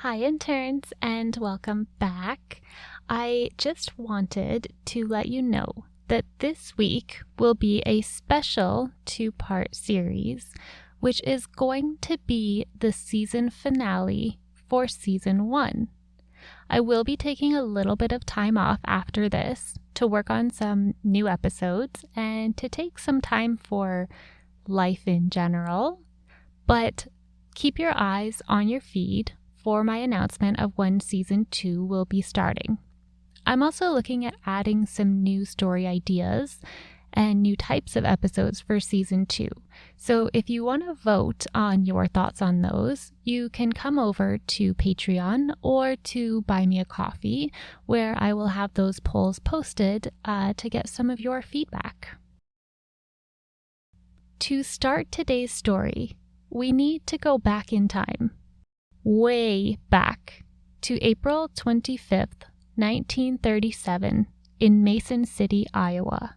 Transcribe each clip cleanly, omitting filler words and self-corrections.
Hi, interns, and welcome back. I just wanted to let you know that this week will be a special two-part series, which is going to be the season finale for season 1. I will be taking a little bit of time off after this to work on some new episodes and to take some time for life in general, but keep your eyes on your feed for my announcement of when season 2 will be starting. I'm also looking at adding some new story ideas and new types of episodes for season 2. So if you want to vote on your thoughts on those, you can come over to Patreon or to Buy Me a Coffee, where I will have those polls posted to get some of your feedback. To start today's story, we need to go back in time. Way back to April 25th, 1937 in Mason City, Iowa.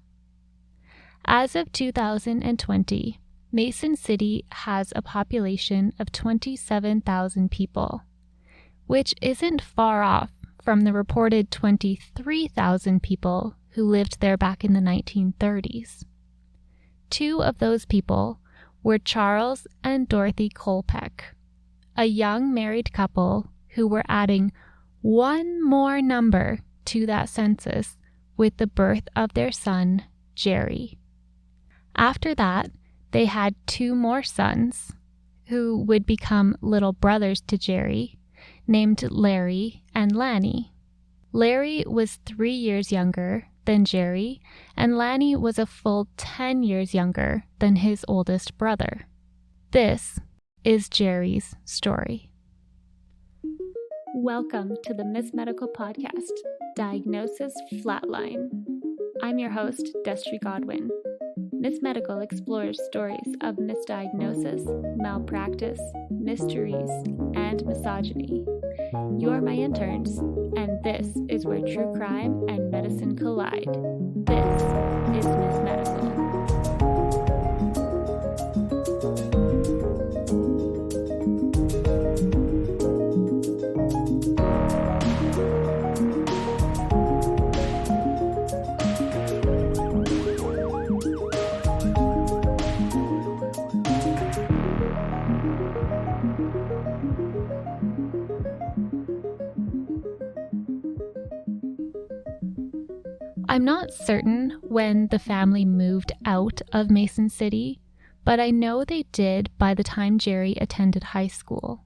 As of 2020, Mason City has a population of 27,000 people, which isn't far off from the reported 23,000 people who lived there back in the 1930s. Two of those people were Charles and Dorothy Kolpek, a young married couple who were adding one more number to that census with the birth of their son, Jerry. After that, they had two more sons who would become little brothers to Jerry, named Larry and Lanny. Larry was 3 years younger than Jerry, and Lanny was a full 10 years younger than his oldest brother. This is Jerry's story. Welcome to the Miss Medical Podcast, Diagnosis Flatline. I'm your host, Destry Godwin. Miss Medical explores stories of misdiagnosis, malpractice, mysteries, and misogyny. You're my interns, and this is where true crime and medicine collide. This is Miss Medical. I'm not certain when the family moved out of Mason City, but I know they did by the time Jerry attended high school.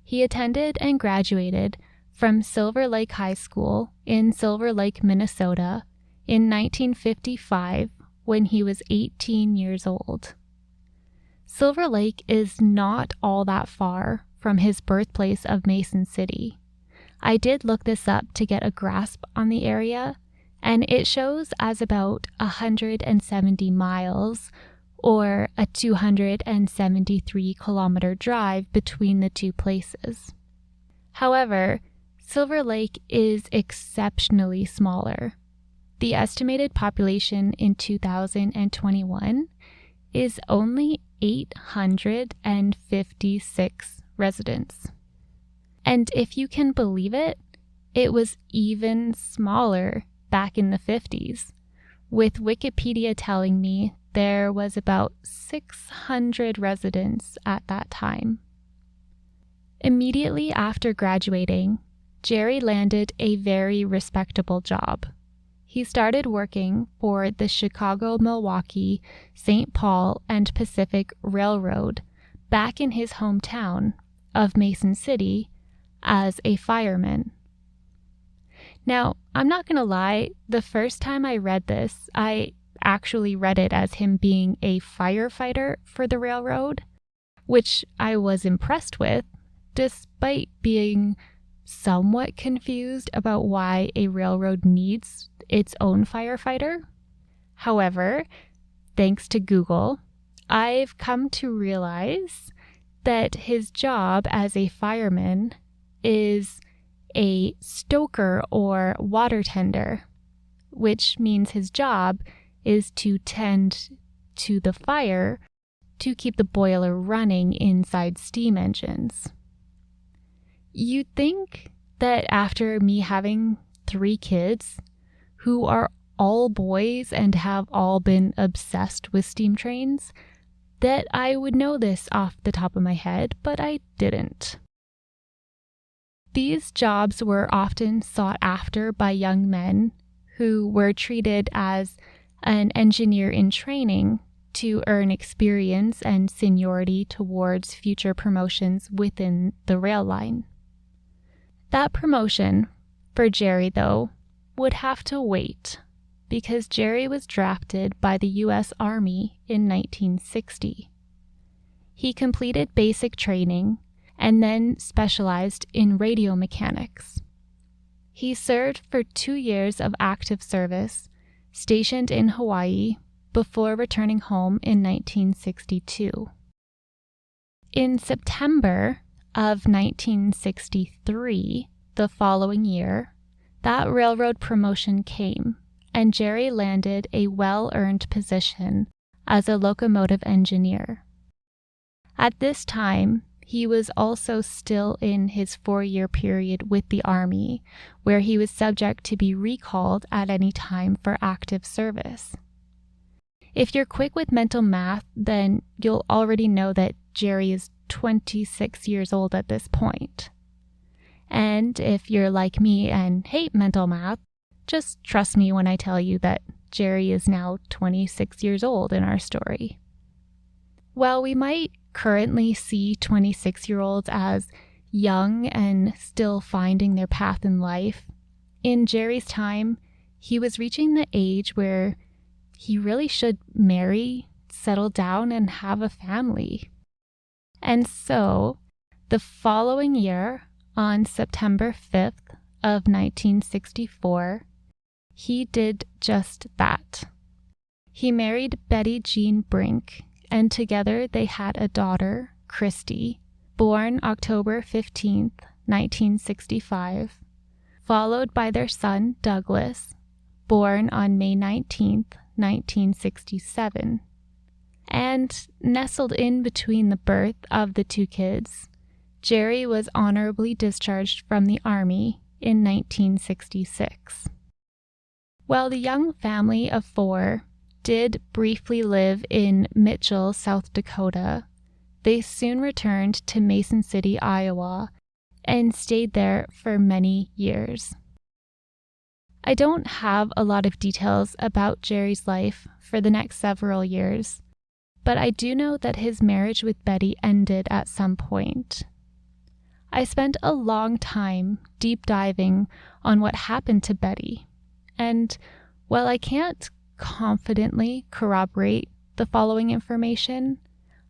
He attended and graduated from Silver Lake High School in Silver Lake, Minnesota in 1955 when he was 18 years old. Silver Lake is not all that far from his birthplace of Mason City. I did look this up to get a grasp on the area, and it shows as about 170 miles or a 273-kilometer drive between the two places. However, Silver Lake is exceptionally smaller. The estimated population in 2021 is only 856 residents. And if you can believe it, it was even smaller back in the 50s, with Wikipedia telling me there was about 600 residents at that time. Immediately after graduating, Jerry landed a very respectable job. He started working for the Chicago, Milwaukee, St. Paul, and Pacific Railroad back in his hometown of Mason City as a fireman. Now, I'm not going to lie, the first time I read this, I actually read it as him being a firefighter for the railroad, which I was impressed with, despite being somewhat confused about why a railroad needs its own firefighter. However, thanks to Google, I've come to realize that his job as a fireman is a stoker or water tender, which means his job is to tend to the fire to keep the boiler running inside steam engines. You'd think that after me having 3 kids who are all boys and have all been obsessed with steam trains, that I would know this off the top of my head, but I didn't. These jobs were often sought after by young men who were treated as an engineer in training to earn experience and seniority towards future promotions within the rail line. That promotion for Jerry, though, would have to wait because Jerry was drafted by the U.S. Army in 1960. He completed basic training and then specialized in radio mechanics. He served for 2 years of active service, stationed in Hawaii, before returning home in 1962. In September of 1963, the following year, that railroad promotion came, and Jerry landed a well-earned position as a locomotive engineer. At this time, he was also still in his 4-year period with the Army, where he was subject to be recalled at any time for active service. If you're quick with mental math, then you'll already know that Jerry is 26 years old at this point. And if you're like me and hate mental math, just trust me when I tell you that Jerry is now 26 years old in our story. While we might currently see 26-year-olds as young and still finding their path in life, in Jerry's time, he was reaching the age where he really should marry, settle down, and have a family. And so, the following year, on September 5th of 1964, he did just that. He married Betty Jean Brink, and together they had a daughter, Christy, born October 15th, 1965, followed by their son, Douglas, born on May 19th, 1967. And nestled in between the birth of the 2 kids, Jerry was honorably discharged from the Army in 1966. While the young family of 4 did briefly live in Mitchell, South Dakota, they soon returned to Mason City, Iowa, and stayed there for many years. I don't have a lot of details about Jerry's life for the next several years, but I do know that his marriage with Betty ended at some point. I spent a long time deep diving on what happened to Betty, and while I can't confidently corroborate the following information,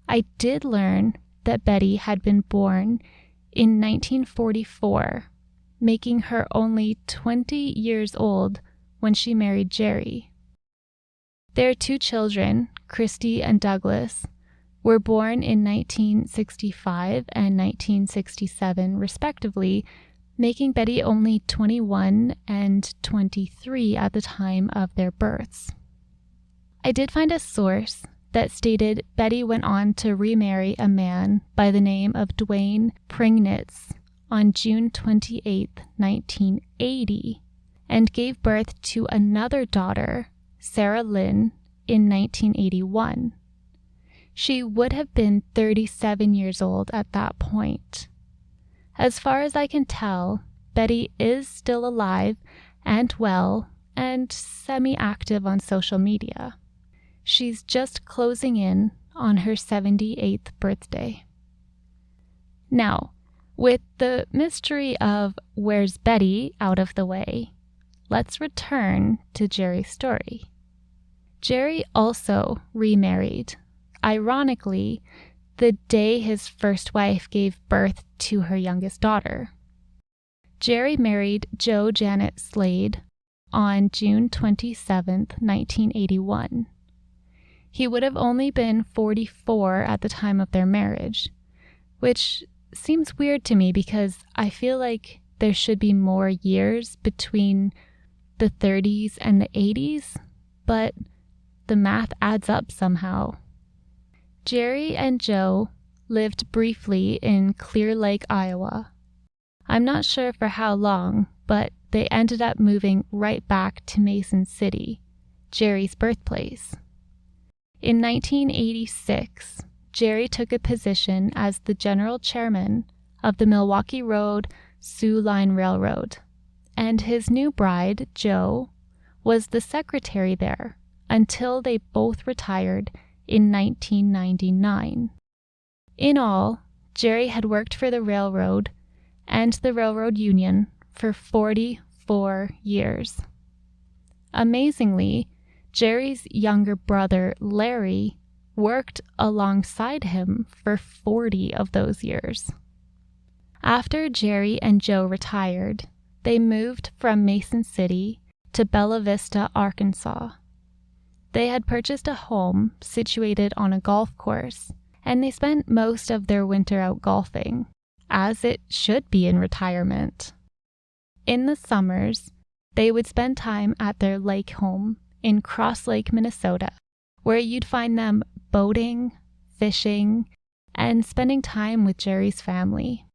I did learn that Betty had been born in 1944, making her only 20 years old when she married Jerry. Their 2 children, Christy and Douglas, were born in 1965 and 1967 respectively, making Betty only 21 and 23 at the time of their births. I did find a source that stated Betty went on to remarry a man by the name of Dwayne Pringnitz on June 28, 1980, and gave birth to another daughter, Sarah Lynn, in 1981. She would have been 37 years old at that point. As far as I can tell, Betty is still alive and well and semi-active on social media. She's just closing in on her 78th birthday. Now, with the mystery of where's Betty out of the way, let's return to Jerry's story. Jerry also remarried, ironically, the day his first wife gave birth to her youngest daughter. Jerry married Jo Janet Slade on June 27, 1981. He would have only been 44 at the time of their marriage, which seems weird to me because I feel like there should be more years between the 30s and the 80s, but the math adds up somehow. Jerry and Jo lived briefly in Clear Lake, Iowa. I'm not sure for how long, but they ended up moving right back to Mason City, Jerry's birthplace. In 1986, Jerry took a position as the general chairman of the Milwaukee Road Sioux Line Railroad, and his new bride, Jo, was the secretary there until they both retired in 1999. In all, Jerry had worked for the railroad and the railroad union for 44 years. Amazingly, Jerry's younger brother, Larry, worked alongside him for 40 of those years. After Jerry and Jo retired, they moved from Mason City to Bella Vista, Arkansas. They had purchased a home situated on a golf course, and they spent most of their winter out golfing, as it should be in retirement. In the summers, they would spend time at their lake home in Cross Lake, Minnesota, where you'd find them boating, fishing, and spending time with Jerry's family.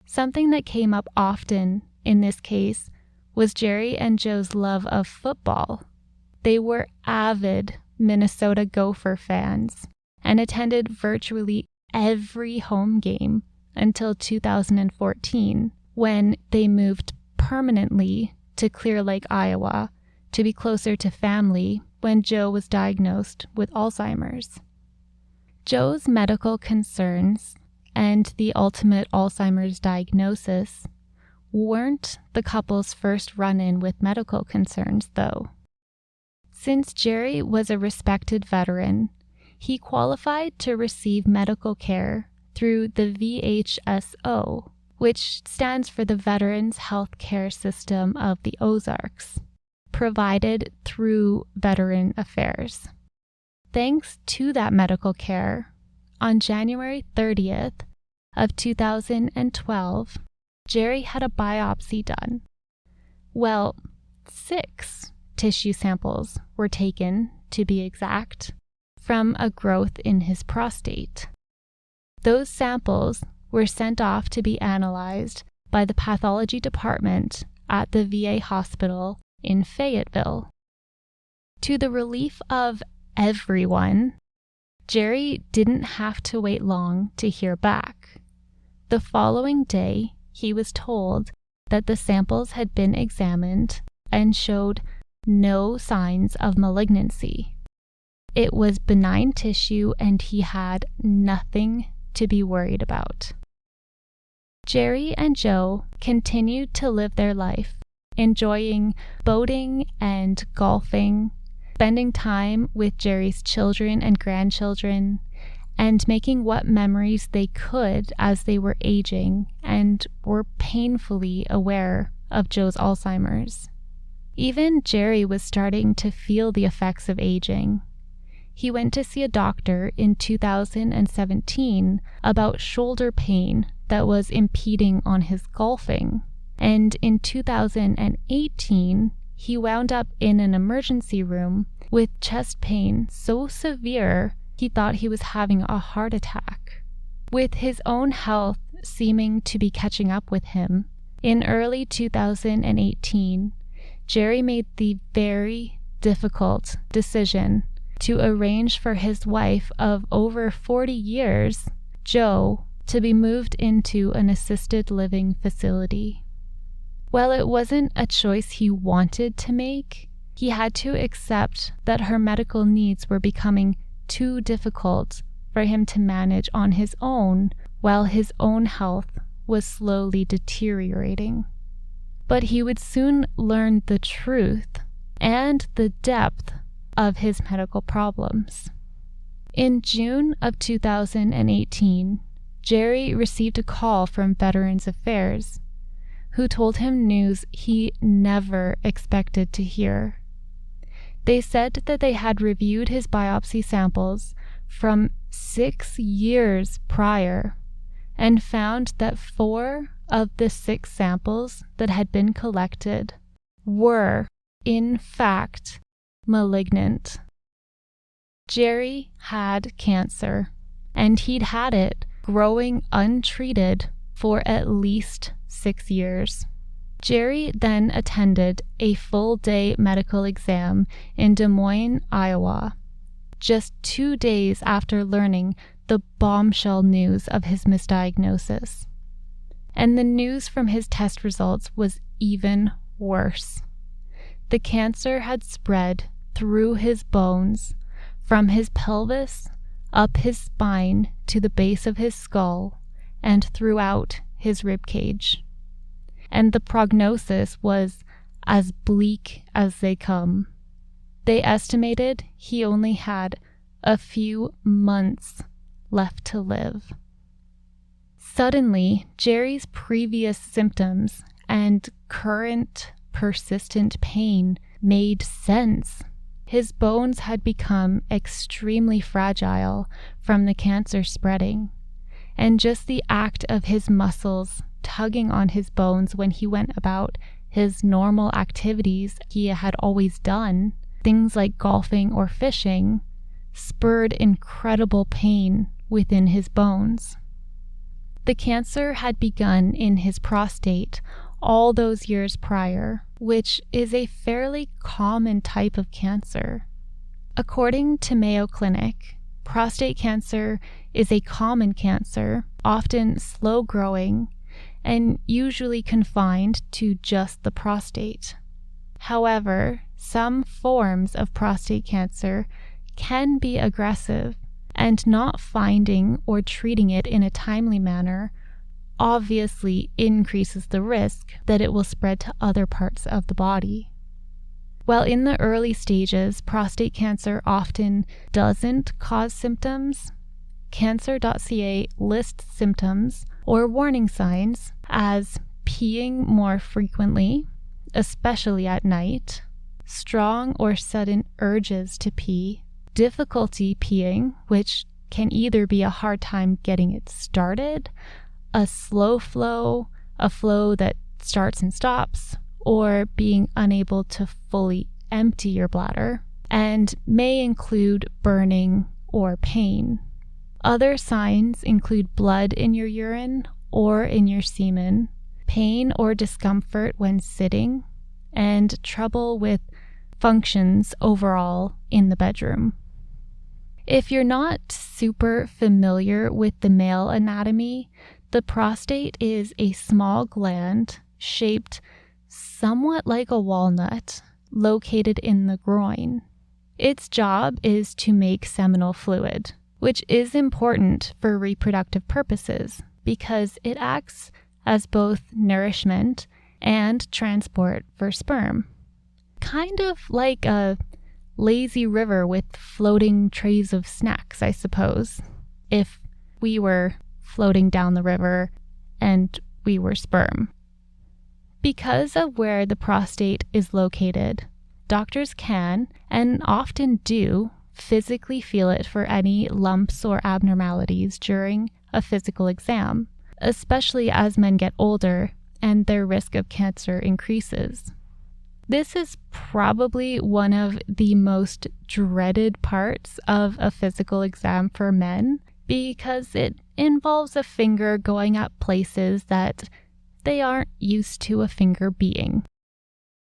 Something that came up often in this case was Jerry and Jo's love of football. They were avid Minnesota Gopher fans and attended virtually every home game until 2014, when they moved permanently to Clear Lake, Iowa, to be closer to family when Jo was diagnosed with Alzheimer's. Jo's medical concerns and the ultimate Alzheimer's diagnosis weren't the couple's first run-in with medical concerns, though. Since Jerry was a respected veteran, he qualified to receive medical care through the VHSO, which stands for the Veterans Health Care System of the Ozarks, provided through Veteran Affairs. Thanks to that medical care, on January 30th of 2012, Jerry had a biopsy done. Well, 6 tissue samples were taken, to be exact, from a growth in his prostate. Those samples were sent off to be analyzed by the pathology department at the VA hospital in Fayetteville. To the relief of everyone, Jerry didn't have to wait long to hear back. The following day, he was told that the samples had been examined and showed no signs of malignancy. It was benign tissue and he had nothing to be worried about. Jerry and Jo continued to live their life, enjoying boating and golfing, spending time with Jerry's children and grandchildren, and making what memories they could as they were aging and were painfully aware of Jo's Alzheimer's. Even Jerry was starting to feel the effects of aging. He went to see a doctor in 2017 about shoulder pain that was impeding on his golfing, and in 2018, he wound up in an emergency room with chest pain so severe he thought he was having a heart attack. With his own health seeming to be catching up with him, in early 2018, Jerry made the very difficult decision to arrange for his wife of over 40 years, Jo, to be moved into an assisted living facility. While it wasn't a choice he wanted to make, he had to accept that her medical needs were becoming too difficult for him to manage on his own while his own health was slowly deteriorating. But he would soon learn the truth and the depth of his medical problems. In June of 2018, Jerry received a call from Veterans Affairs, who told him news he never expected to hear. They said that they had reviewed his biopsy samples from 6 years prior and found that 4 of the 6 samples that had been collected were, in fact, malignant. Jerry had cancer, and he'd had it growing untreated for at least 6 years. Jerry then attended a full-day medical exam in Des Moines, Iowa, just 2 days after learning the bombshell news of his misdiagnosis. And the news from his test results was even worse. The cancer had spread through his bones, from his pelvis, up his spine to the base of his skull, and throughout his rib cage. And the prognosis was as bleak as they come. They estimated he only had a few months left to live. Suddenly, Jerry's previous symptoms and current persistent pain made sense. His bones had become extremely fragile from the cancer spreading, and just the act of his muscles tugging on his bones when he went about his normal activities he had always done, things like golfing or fishing, spurred incredible pain within his bones. The cancer had begun in his prostate all those years prior, which is a fairly common type of cancer. According to Mayo Clinic, prostate cancer is a common cancer, often slow-growing, and usually confined to just the prostate. However, some forms of prostate cancer can be aggressive, and not finding or treating it in a timely manner obviously increases the risk that it will spread to other parts of the body. While in the early stages, prostate cancer often doesn't cause symptoms, Cancer.ca lists symptoms or warning signs as peeing more frequently, especially at night, strong or sudden urges to pee, difficulty peeing, which can either be a hard time getting it started, a slow flow, a flow that starts and stops, or being unable to fully empty your bladder, and may include burning or pain. Other signs include blood in your urine or in your semen, pain or discomfort when sitting, and trouble with functions overall in the bedroom. If you're not super familiar with the male anatomy, the prostate is a small gland shaped somewhat like a walnut located in the groin. Its job is to make seminal fluid, which is important for reproductive purposes because it acts as both nourishment and transport for sperm. Kind of like a lazy river with floating trays of snacks, I suppose, if we were floating down the river and we were sperm. Because of where the prostate is located, doctors can, and often do, physically feel it for any lumps or abnormalities during a physical exam, especially as men get older and their risk of cancer increases. This is probably one of the most dreaded parts of a physical exam for men because it involves a finger going up places that they aren't used to a finger being.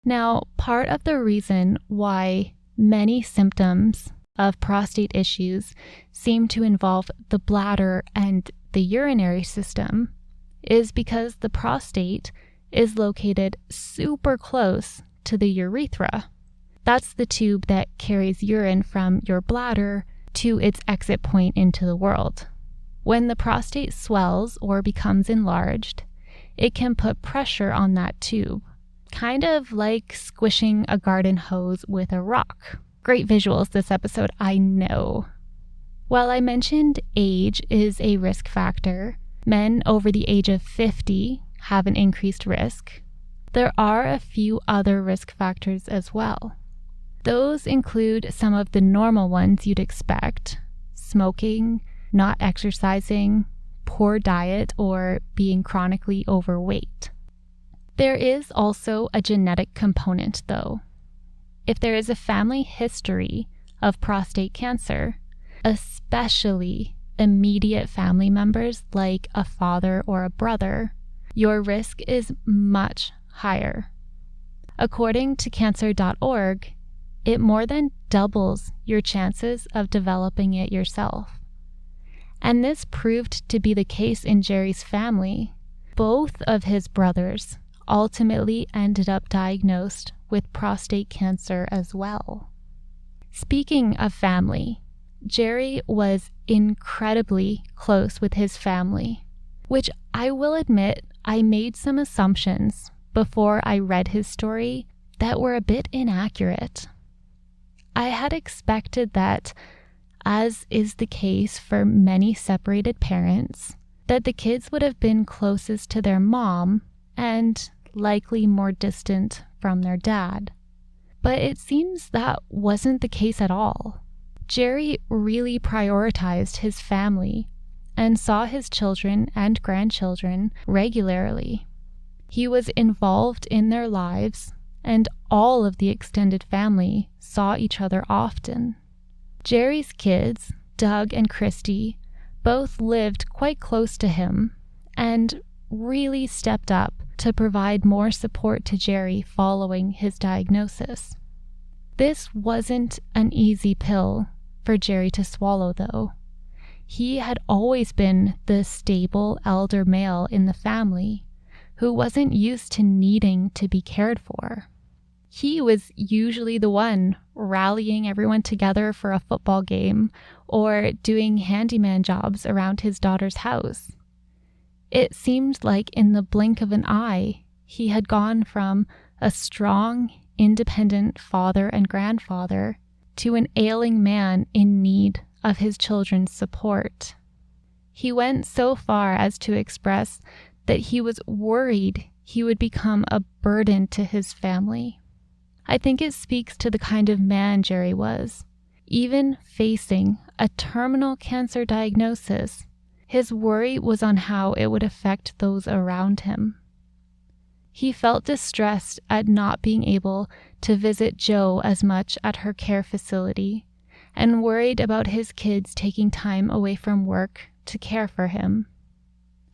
Now, part of the reason why many symptoms of prostate issues seem to involve the bladder and the urinary system is because the prostate is located super close to the urethra. That's the tube that carries urine from your bladder to its exit point into the world. When the prostate swells or becomes enlarged, it can put pressure on that tube, kind of like squishing a garden hose with a rock. Great visuals this episode, I know. While I mentioned age is a risk factor, men over the age of 50 have an increased risk. There are a few other risk factors as well. Those include some of the normal ones you'd expect: smoking, not exercising, poor diet, or being chronically overweight. There is also a genetic component, though. If there is a family history of prostate cancer, especially immediate family members like a father or a brother, your risk is much higher. According to cancer.org, it more than doubles your chances of developing it yourself. And this proved to be the case in Jerry's family. Both of his brothers ultimately ended up diagnosed with prostate cancer as well. Speaking of family, Jerry was incredibly close with his family, which I will admit I made some assumptions before I read his story that were a bit inaccurate. I had expected that, as is the case for many separated parents, that the kids would have been closest to their mom and likely more distant from their dad. But it seems that wasn't the case at all. Jerry really prioritized his family and saw his children and grandchildren regularly. He was involved in their lives, and all of the extended family saw each other often. Jerry's kids, Doug and Christy, both lived quite close to him and really stepped up to provide more support to Jerry following his diagnosis. This wasn't an easy pill for Jerry to swallow, though. He had always been the stable elder male in the family who wasn't used to needing to be cared for. He was usually the one rallying everyone together for a football game or doing handyman jobs around his daughter's house. It seemed like in the blink of an eye, he had gone from a strong, independent father and grandfather to an ailing man in need of his children's support. He went so far as to express that he was worried he would become a burden to his family. I think it speaks to the kind of man Jerry was. Even facing a terminal cancer diagnosis, his worry was on how it would affect those around him. He felt distressed at not being able to visit Jo as much at her care facility and worried about his kids taking time away from work to care for him.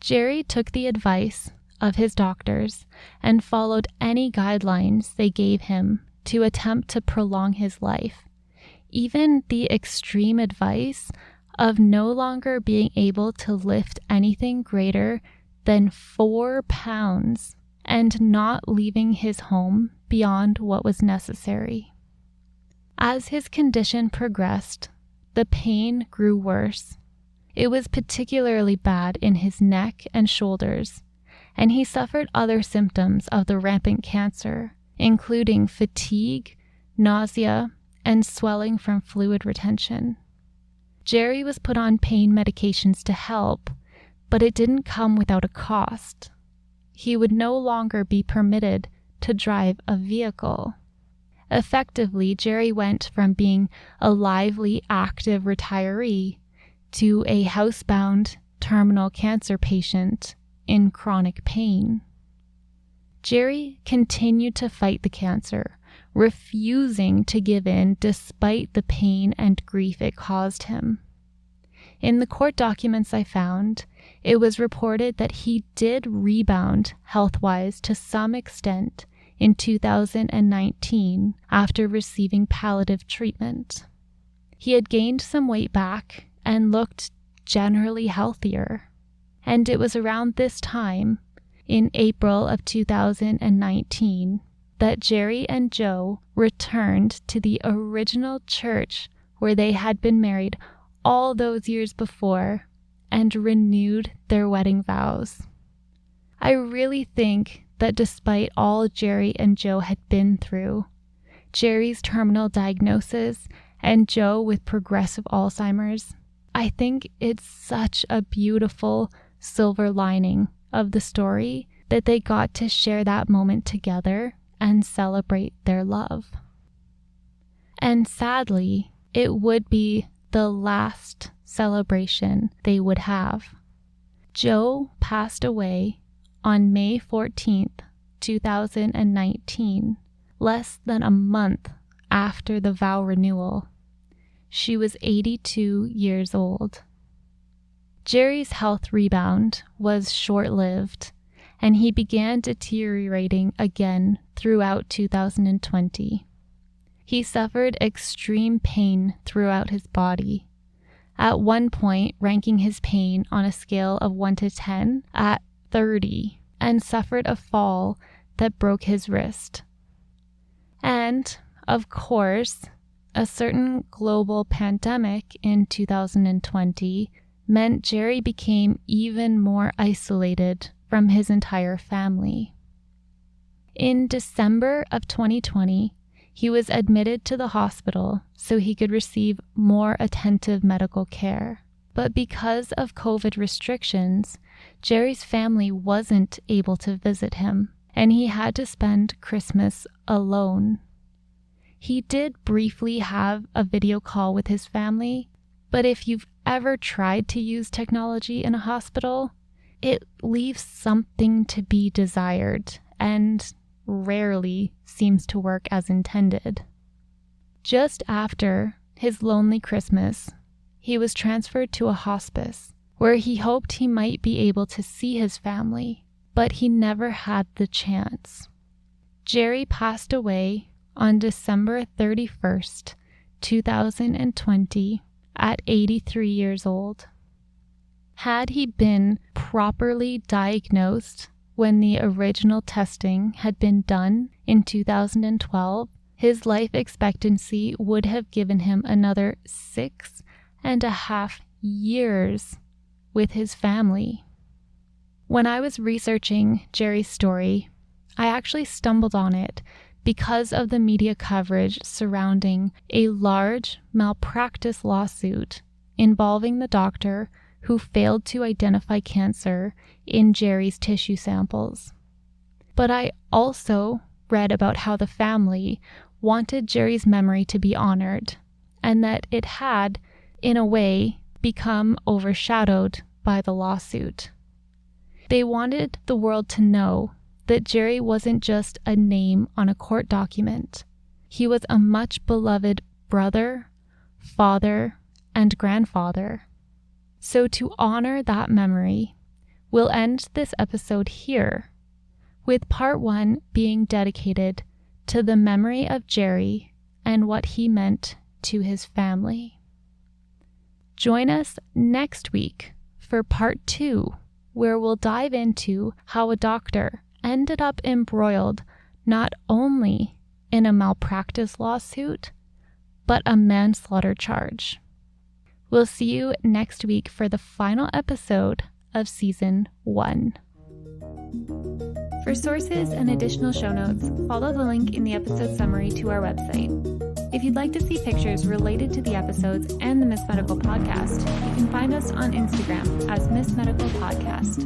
Jerry took the advice of his doctors and followed any guidelines they gave him to attempt to prolong his life, even the extreme advice of no longer being able to lift anything greater than 4 pounds and not leaving his home beyond what was necessary. As his condition progressed, the pain grew worse. It was particularly bad in his neck and shoulders, and he suffered other symptoms of the rampant cancer, including fatigue, nausea, and swelling from fluid retention. Jerry was put on pain medications to help, but it didn't come without a cost. He would no longer be permitted to drive a vehicle. Effectively, Jerry went from being a lively, active retiree to a housebound, terminal cancer patient in chronic pain. Jerry continued to fight the cancer, refusing to give in despite the pain and grief it caused him. In the court documents I found, it was reported that he did rebound health-wise to some extent in 2019 after receiving palliative treatment. He had gained some weight back and looked generally healthier. And it was around this time, in April of 2019, that Jerry and Jo returned to the original church where they had been married all those years before and renewed their wedding vows. I really think that despite all Jerry and Jo had been through, Jerry's terminal diagnosis and Jo with progressive Alzheimer's, I think it's such a beautiful silver lining of the story that they got to share that moment together and celebrate their love. And sadly, it would be the last celebration they would have. Jo passed away on May 14th, 2019, less than a month after the vow renewal. She was 82 years old. Jerry's health rebound was short-lived, and he began deteriorating again throughout 2020. He suffered extreme pain throughout his body, at one point ranking his pain on a scale of 1 to 10 at 30, and suffered a fall that broke his wrist. And, of course, a certain global pandemic in 2020 meant Jerry became even more isolated from his entire family. In December of 2020, he was admitted to the hospital so he could receive more attentive medical care. But because of COVID restrictions, Jerry's family wasn't able to visit him, and he had to spend Christmas alone. He did briefly have a video call with his family, but if you've ever tried to use technology in a hospital, it leaves something to be desired and rarely seems to work as intended. Just after his lonely Christmas, he was transferred to a hospice where he hoped he might be able to see his family, but he never had the chance. Jerry passed away on December 31st, 2020, at 83 years old. Had he been properly diagnosed when the original testing had been done in 2012, his life expectancy would have given him another 6.5 years with his family. When I was researching Jerry's story, I actually stumbled on it because of the media coverage surrounding a large malpractice lawsuit involving the doctor who failed to identify cancer in Jerry's tissue samples. But I also read about how the family wanted Jerry's memory to be honored, and that it had, in a way, become overshadowed by the lawsuit. They wanted the world to know that Jerry wasn't just a name on a court document. He was a much beloved brother, father, and grandfather. So to honor that memory, we'll end this episode here, with part 1 being dedicated to the memory of Jerry and what he meant to his family. Join us next week for part 2, where we'll dive into how a doctor ended up embroiled not only in a malpractice lawsuit, but a manslaughter charge. We'll see you next week for the final episode of Season 1. For sources and additional show notes, follow the link in the episode summary to our website. If you'd like to see pictures related to the episodes and the Miss Medical Podcast, you can find us on Instagram as Miss Medical Podcast.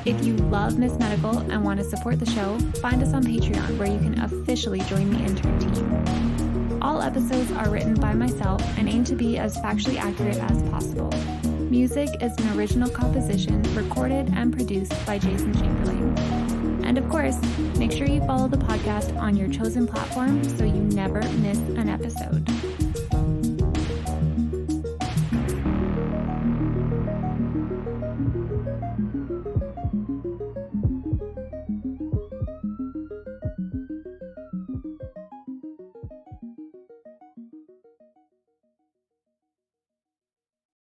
If you love Miss Medical and want to support the show, find us on Patreon, where you can officially join the intern team. All episodes are written by myself and aim to be as factually accurate as possible. Music is an original composition recorded and produced by Jason Chamberlain. And of course, make sure you follow the podcast on your chosen platform so you never miss an episode.